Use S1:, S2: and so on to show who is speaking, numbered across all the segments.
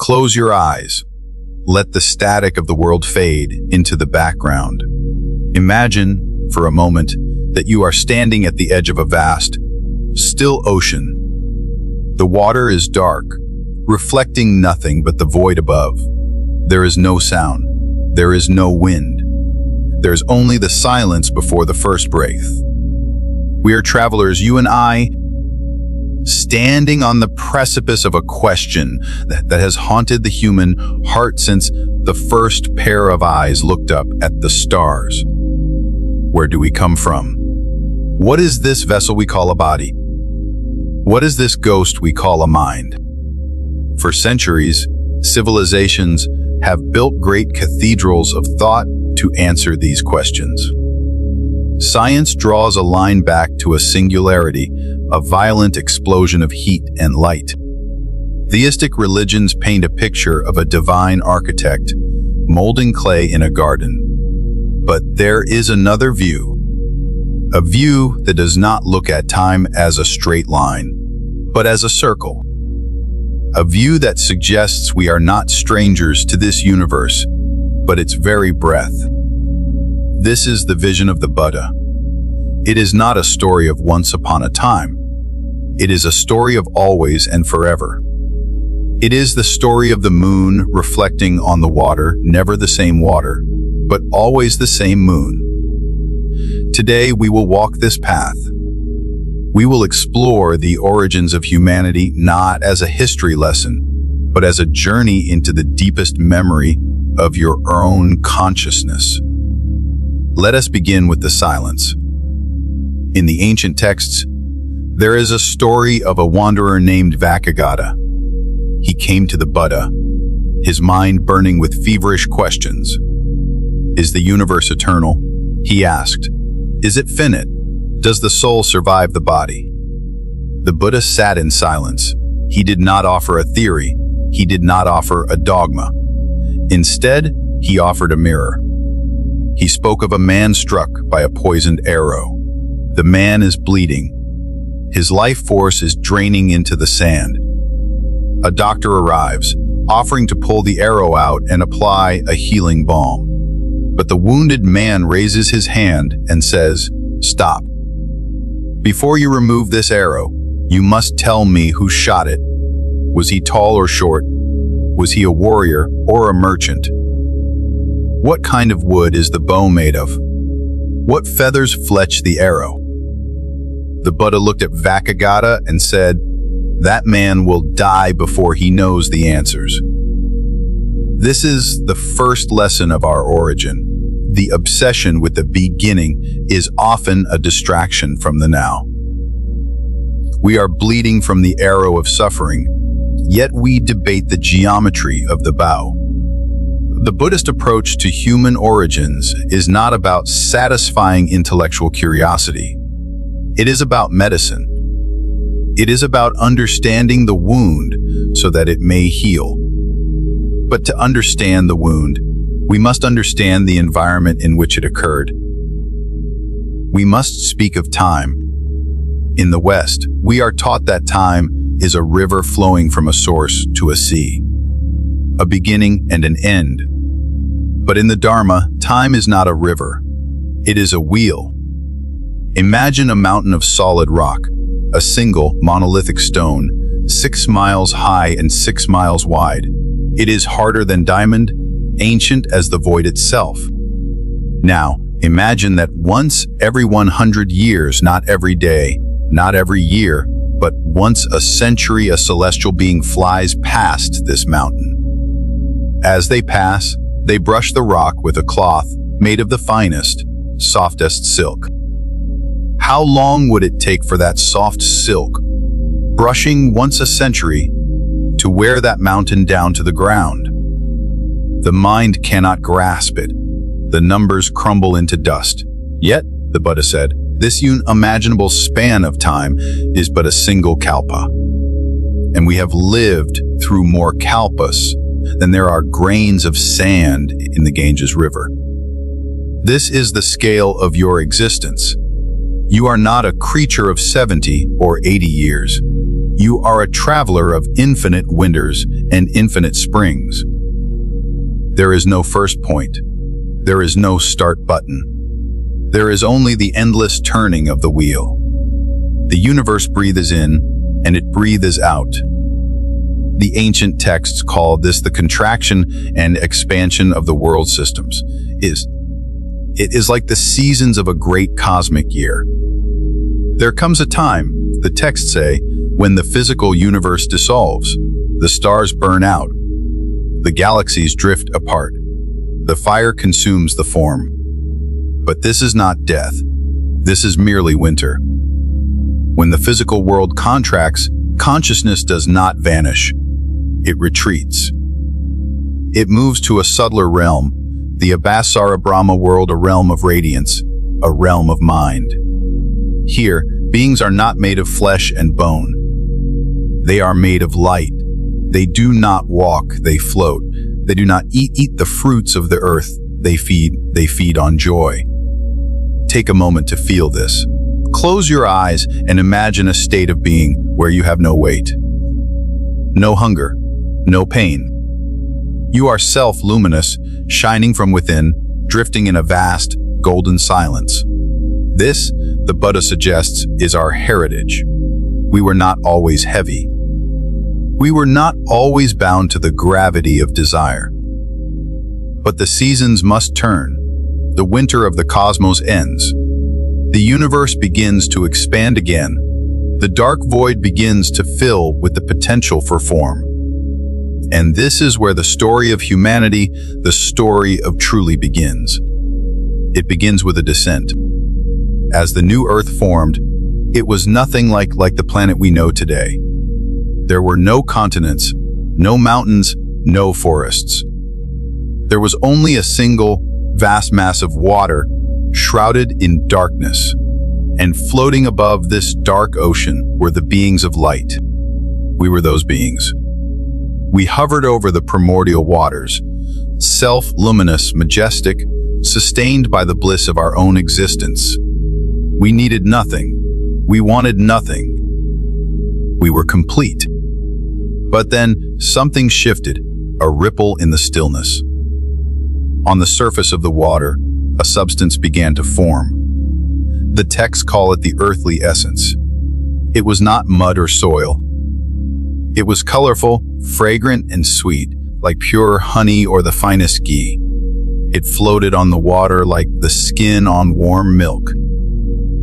S1: Close your eyes. Let the static of the world fade into the background. Imagine, for a moment, that you are standing at the edge of a vast, still ocean. The water is dark, reflecting nothing but the void above. There is no sound. There is no wind. There's only the silence before the first breath. We are travelers, you and I, standing on the precipice of a question that has haunted the human heart since the first pair of eyes looked up at the stars. Where do we come from? What is this vessel we call a body? What is this ghost we call a mind? For centuries, civilizations have built great cathedrals of thought to answer these questions. Science draws a line back to a singularity, a violent explosion of heat and light. Theistic religions paint a picture of a divine architect molding clay in a garden. But there is another view, a view that does not look at time as a straight line, but as a circle. A view that suggests we are not strangers to this universe, but its very breath. This is the vision of the Buddha. It is not a story of once upon a time. It is a story of always and forever. It is the story of the moon reflecting on the water, never the same water, but always the same moon. Today we will walk this path. We will explore the origins of humanity not as a history lesson, but as a journey into the deepest memory of your own consciousness. Let us begin with the silence. In the ancient texts, there is a story of a wanderer named Vakagata. He came to the Buddha, his mind burning with feverish questions. Is the universe eternal? He asked. Is it finite? Does the soul survive the body? The Buddha sat in silence. He did not offer a theory. He did not offer a dogma. Instead, he offered a mirror. He spoke of a man struck by a poisoned arrow. The man is bleeding. His life force is draining into the sand. A doctor arrives, offering to pull the arrow out and apply a healing balm. But the wounded man raises his hand and says, "Stop. Before you remove this arrow, you must tell me who shot it. Was he tall or short? Was he a warrior or a merchant? What kind of wood is the bow made of? What feathers fletch the arrow?" The Buddha looked at Vakagata and said, "That man will die before he knows the answers." This is the first lesson of our origin. The obsession with the beginning is often a distraction from the now. We are bleeding from the arrow of suffering, yet we debate the geometry of the bow. The Buddhist approach to human origins is not about satisfying intellectual curiosity. It is about medicine. It is about understanding the wound so that it may heal. But to understand the wound, we must understand the environment in which it occurred. We must speak of time. In the West, we are taught that time is a river flowing from a source to a sea, a beginning and an end. But in the Dharma, time is not a river. It is a wheel. Imagine a mountain of solid rock, a single monolithic stone, 6 miles high and 6 miles wide. It is harder than diamond, ancient as the void itself. Now, imagine that once every 100 years, not every day, not every year, but once a century, a celestial being flies past this mountain. As they pass, they brush the rock with a cloth made of the finest, softest silk. How long would it take for that soft silk, brushing once a century, to wear that mountain down to the ground? The mind cannot grasp it. The numbers crumble into dust. Yet, the Buddha said, this unimaginable span of time is but a single kalpa. And we have lived through more kalpas than there are grains of sand in the Ganges River. This is the scale of your existence. You are not a creature of 70 or 80 years. You are a traveler of infinite winters and infinite springs. There is no first point. There is no start button. There is only the endless turning of the wheel. The universe breathes in, and it breathes out. The ancient texts call this the contraction and expansion of the world systems. It is like the seasons of a great cosmic year. There comes a time, the texts say, when the physical universe dissolves, the stars burn out, the galaxies drift apart, the fire consumes the form. But this is not death. This is merely winter. When the physical world contracts, consciousness does not vanish. It retreats. It moves to a subtler realm, the Abhasara Brahma world, a realm of radiance, a realm of mind. Here, beings are not made of flesh and bone. They are made of light. They do not walk, they float. They do not eat the fruits of the earth. They feed on joy. Take a moment to feel this. Close your eyes and imagine a state of being where you have no weight, no hunger, no pain. You are self-luminous, shining from within, drifting in a vast, golden silence. This, the Buddha suggests, is our heritage. We were not always heavy. We were not always bound to the gravity of desire. But the seasons must turn. The winter of the cosmos ends. The universe begins to expand again. The dark void begins to fill with the potential for form. And this is where the story of humanity, the story of truly begins. It begins with a descent. As the new Earth formed, it was nothing like the planet we know today. There were no continents, no mountains, no forests. There was only a single, vast mass of water, shrouded in darkness. And floating above this dark ocean were the beings of light. We were those beings. We hovered over the primordial waters, self-luminous, majestic, sustained by the bliss of our own existence. We needed nothing. We wanted nothing. We were complete. But then something shifted, a ripple in the stillness. On the surface of the water, a substance began to form. The texts call it the earthly essence. It was not mud or soil. It was colorful, fragrant, and sweet, like pure honey or the finest ghee. It floated on the water like the skin on warm milk.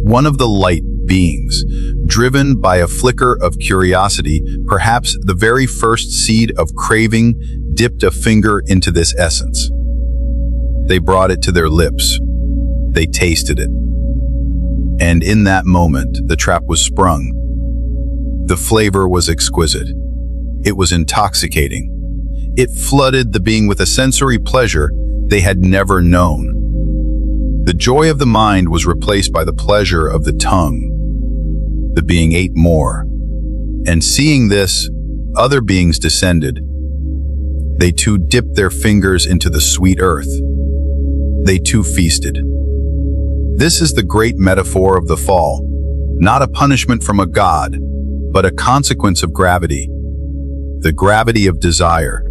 S1: One of the light beings, driven by a flicker of curiosity, perhaps the very first seed of craving, dipped a finger into this essence. They brought it to their lips. They tasted it. And in that moment, the trap was sprung. The flavor was exquisite. It was intoxicating. It flooded the being with a sensory pleasure they had never known. The joy of the mind was replaced by the pleasure of the tongue. The being ate more. And seeing this, other beings descended. They too dipped their fingers into the sweet earth. They too feasted. This is the great metaphor of the fall, not a punishment from a god, but a consequence of gravity, the gravity of desire.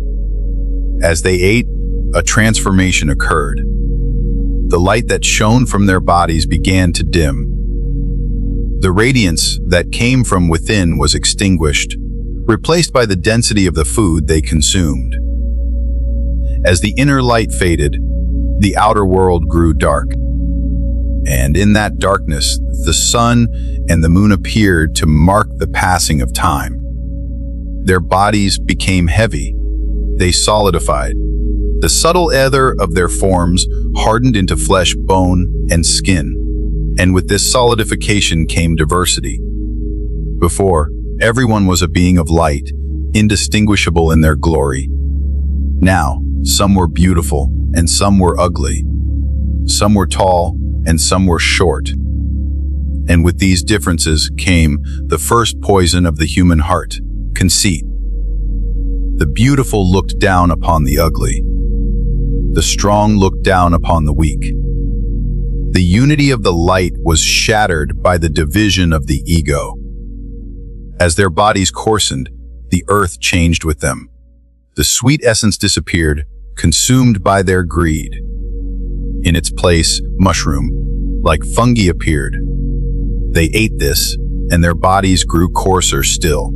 S1: As they ate, a transformation occurred. The light that shone from their bodies began to dim. The radiance that came from within was extinguished, replaced by the density of the food they consumed. As the inner light faded, the outer world grew dark. And in that darkness, the sun and the moon appeared to mark the passing of time. Their bodies became heavy. They solidified. The subtle ether of their forms hardened into flesh, bone, and skin. And with this solidification came diversity. Before, everyone was a being of light, indistinguishable in their glory. Now, some were beautiful and some were ugly. Some were tall and some were short. And with these differences came the first poison of the human heart, conceit. The beautiful looked down upon the ugly. The strong looked down upon the weak. The unity of the light was shattered by the division of the ego. As their bodies coarsened, the earth changed with them. The sweet essence disappeared, consumed by their greed. In its place, mushroom, like fungi, appeared. They ate this, and their bodies grew coarser still.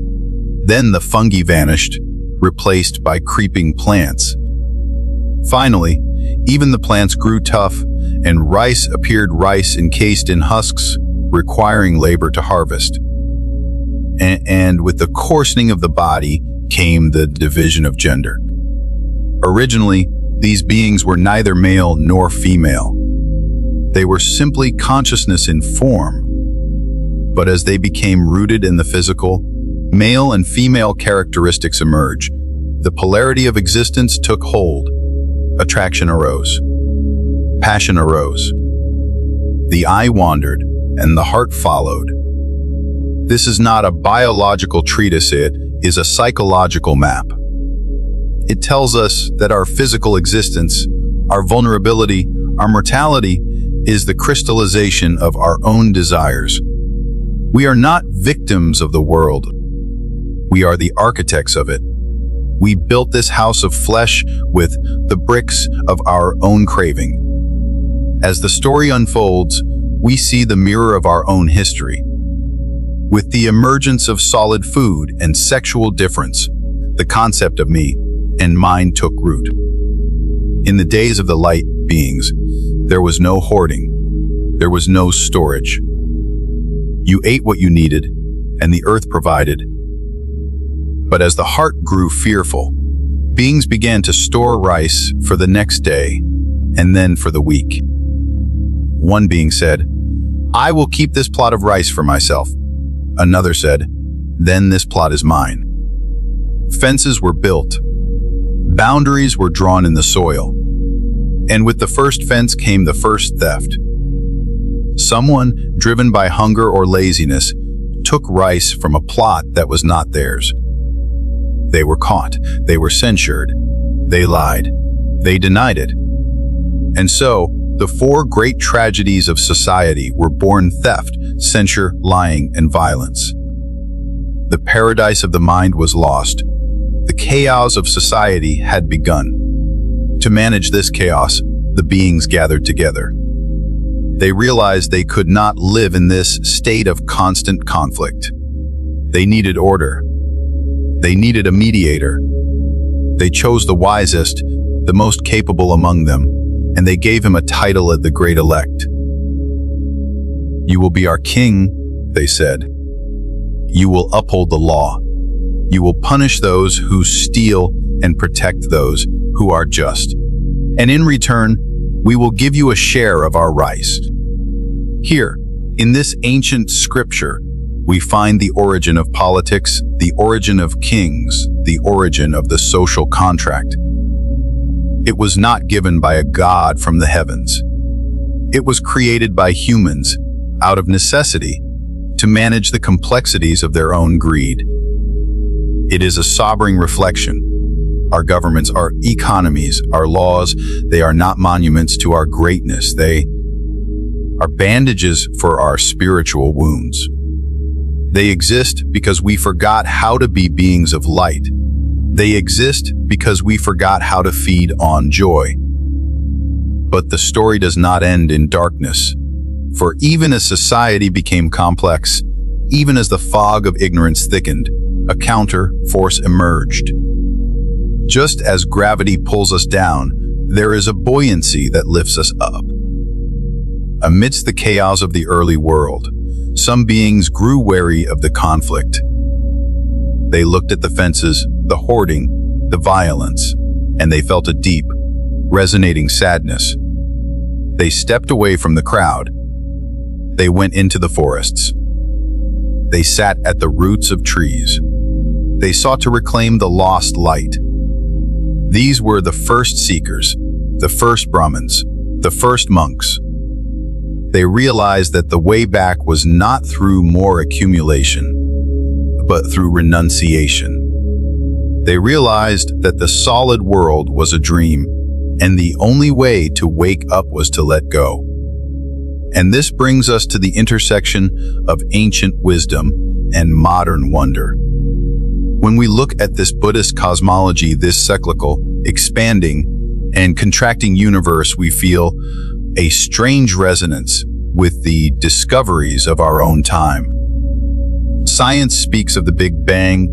S1: Then the fungi vanished, replaced by creeping plants. Finally, even the plants grew tough, and rice appeared, rice encased in husks, requiring labor to harvest. And with the coarsening of the body came the division of gender. Originally, these beings were neither male nor female. They were simply consciousness in form. But as they became rooted in the physical, male and female characteristics emerged. The polarity of existence took hold. Attraction arose. Passion arose. The eye wandered, and the heart followed. This is not a biological treatise, it is a psychological map. It tells us that our physical existence, our vulnerability, our mortality is the crystallization of our own desires. We are not victims of the world. We are the architects of it. We built this house of flesh with the bricks of our own craving. As the story unfolds, we see the mirror of our own history. With the emergence of solid food and sexual difference, the concept of me and mine took root. In the days of the light beings, there was no hoarding. There was no storage. You ate what you needed, and the earth provided. But as the heart grew fearful, beings began to store rice for the next day, and then for the week. One being said, "I will keep this plot of rice for myself." Another said, "Then this plot is mine." Fences were built. Boundaries were drawn in the soil. And with the first fence came the first theft. Someone, driven by hunger or laziness, took rice from a plot that was not theirs. They were caught. They were censured. They lied. They denied it. And so, the four great tragedies of society were born: theft, censure, lying, and violence. The paradise of the mind was lost. The chaos of society had begun. To manage this chaos, the beings gathered together. They realized they could not live in this state of constant conflict. They needed order. They needed a mediator. They chose the wisest, the most capable among them, and they gave him a title as the Great Elect. "You will be our king," they said. "You will uphold the law. You will punish those who steal and protect those who are just. And in return, we will give you a share of our rice." Here, in this ancient scripture, we find the origin of politics, the origin of kings, the origin of the social contract. It was not given by a god from the heavens. It was created by humans, out of necessity, to manage the complexities of their own greed. It is a sobering reflection. Our governments, our economies, our laws, they are not monuments to our greatness. They are bandages for our spiritual wounds. They exist because we forgot how to be beings of light. They exist because we forgot how to feed on joy. But the story does not end in darkness. For even as society became complex, even as the fog of ignorance thickened, a counter force emerged. Just as gravity pulls us down, there is a buoyancy that lifts us up. Amidst the chaos of the early world, some beings grew wary of the conflict. They looked at the fences, the hoarding, the violence, and they felt a deep, resonating sadness. They stepped away from the crowd. They went into the forests. They sat at the roots of trees. They sought to reclaim the lost light. These were the first seekers, the first Brahmins, the first monks. They realized that the way back was not through more accumulation, but through renunciation. They realized that the solid world was a dream, and the only way to wake up was to let go. And this brings us to the intersection of ancient wisdom and modern wonder. When we look at this Buddhist cosmology, this cyclical, expanding, and contracting universe, we feel a strange resonance with the discoveries of our own time. Science speaks of the Big Bang,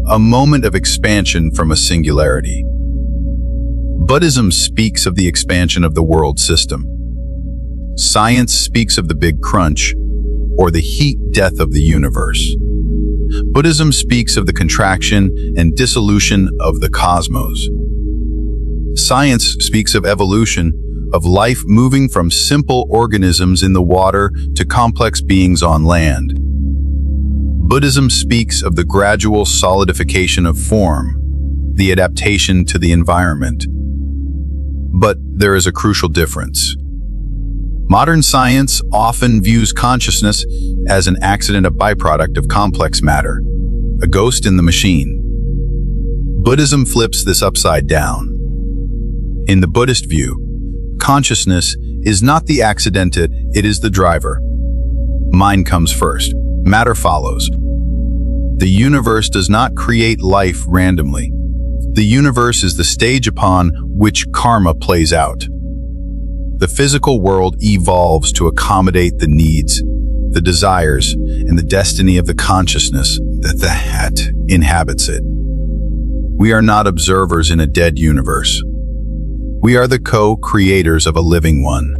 S1: a moment of expansion from a singularity. Buddhism speaks of the expansion of the world system. Science speaks of the Big Crunch, or the heat death of the universe. Buddhism speaks of the contraction and dissolution of the cosmos. Science speaks of evolution, of life moving from simple organisms in the water to complex beings on land. Buddhism speaks of the gradual solidification of form, the adaptation to the environment. But there is a crucial difference. Modern science often views consciousness as an accident, a byproduct of complex matter, a ghost in the machine. Buddhism flips this upside down. In the Buddhist view, consciousness is not the accident, it is the driver. Mind comes first, matter follows. The universe does not create life randomly. The universe is the stage upon which karma plays out. The physical world evolves to accommodate the needs, the desires, and the destiny of the consciousness that inhabits it. We are not observers in a dead universe. We are the co-creators of a living one.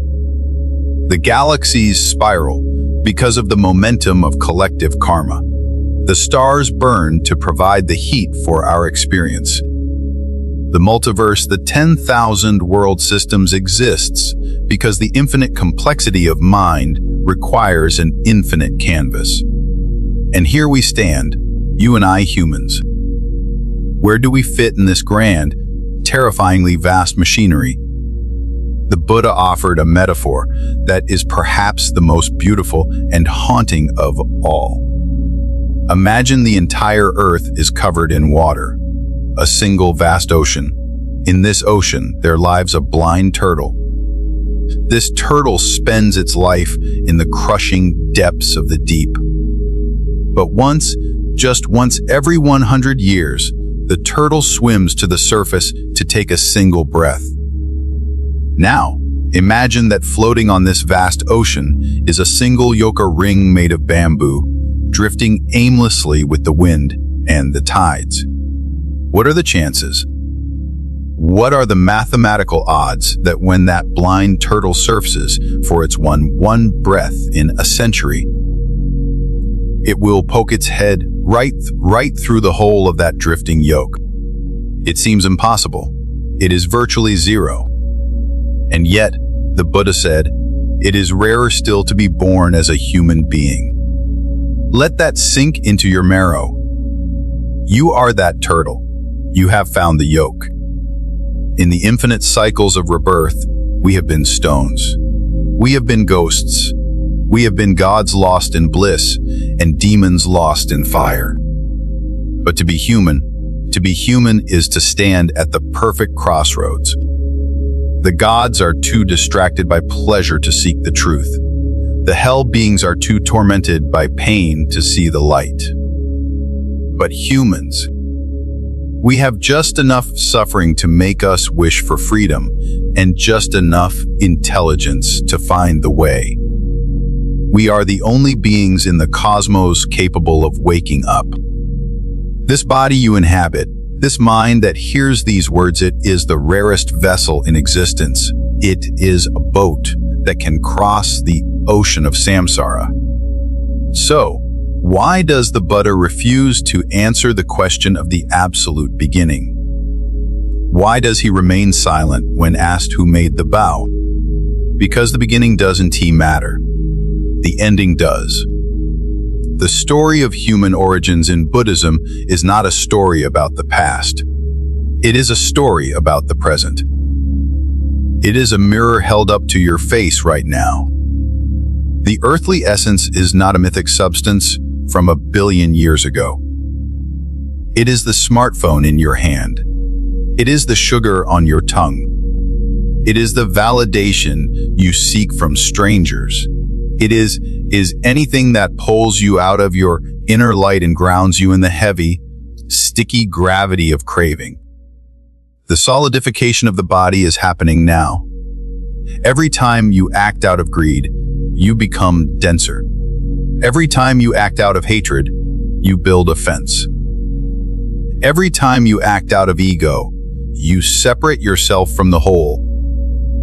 S1: The galaxies spiral because of the momentum of collective karma. The stars burn to provide the heat for our experience. The multiverse, the 10,000 world systems, exists because the infinite complexity of mind requires an infinite canvas. And here we stand, you and I humans. Where do we fit in this grand, terrifyingly vast machinery? The Buddha offered a metaphor that is perhaps the most beautiful and haunting of all. Imagine the entire earth is covered in water, a single vast ocean. In this ocean, there lives a blind turtle. This turtle spends its life in the crushing depths of the deep. But just once every 100 years, the turtle swims to the surface to take a single breath. Now, imagine that floating on this vast ocean is a single yoke ring made of bamboo, drifting aimlessly with the wind and the tides. What are the chances? What are the mathematical odds that when that blind turtle surfaces for its one breath in a century, it will poke its head right through the hole of that drifting yoke? It seems impossible. It is virtually zero. And yet, the Buddha said, it is rarer still to be born as a human being. Let that sink into your marrow. You are that turtle. You have found the yoke. In the infinite cycles of rebirth, we have been stones. We have been ghosts. We have been gods lost in bliss and demons lost in fire. But to be human is to stand at the perfect crossroads. The gods are too distracted by pleasure to seek the truth. The hell beings are too tormented by pain to see the light. But humans, we have just enough suffering to make us wish for freedom, and just enough intelligence to find the way. We are the only beings in the cosmos capable of waking up. This body you inhabit, this mind that hears these words, it is the rarest vessel in existence. It is a boat that can cross the ocean of samsara. So, why does the Buddha refuse to answer the question of the absolute beginning? Why does he remain silent when asked who made the bow? Because the beginning doesn't matter. The ending does. The story of human origins in Buddhism is not a story about the past. It is a story about the present. It is a mirror held up to your face right now. The earthly essence is not a mythic substance from 1 billion years ago. It is the smartphone in your hand. It is the sugar on your tongue. It is the validation you seek from strangers. It is anything that pulls you out of your inner light and grounds you in the heavy, sticky gravity of craving. The solidification of the body is happening now. Every time you act out of greed, you become denser. Every time you act out of hatred, you build a fence. Every time you act out of ego, you separate yourself from the whole.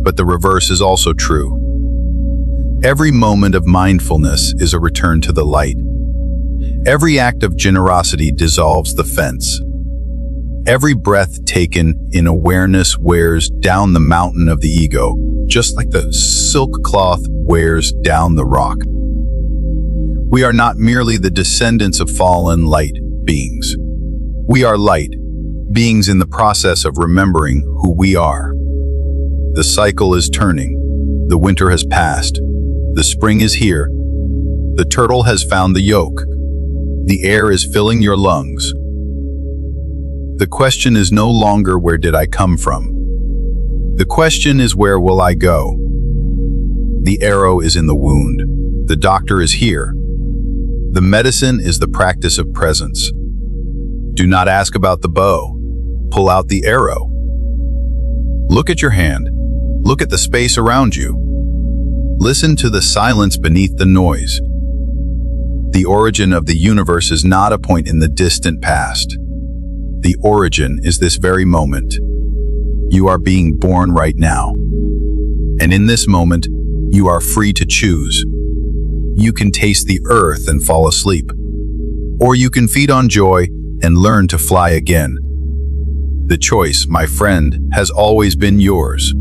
S1: But the reverse is also true. Every moment of mindfulness is a return to the light. Every act of generosity dissolves the fence. Every breath taken in awareness wears down the mountain of the ego, just like the silk cloth wears down the rock. We are not merely the descendants of fallen light beings. We are light, beings in the process of remembering who we are. The cycle is turning. The winter has passed. The spring is here. The turtle has found the yolk. The air is filling your lungs. The question is no longer where did I come from? The question is where will I go? The arrow is in the wound. The doctor is here. The medicine is the practice of presence. Do not ask about the bow. Pull out the arrow. Look at your hand. Look at the space around you. Listen to the silence beneath the noise. The origin of the universe is not a point in the distant past. The origin is this very moment. You are being born right now. And in this moment, you are free to choose. You can taste the earth and fall asleep. Or you can feed on joy and learn to fly again. The choice, my friend, has always been yours.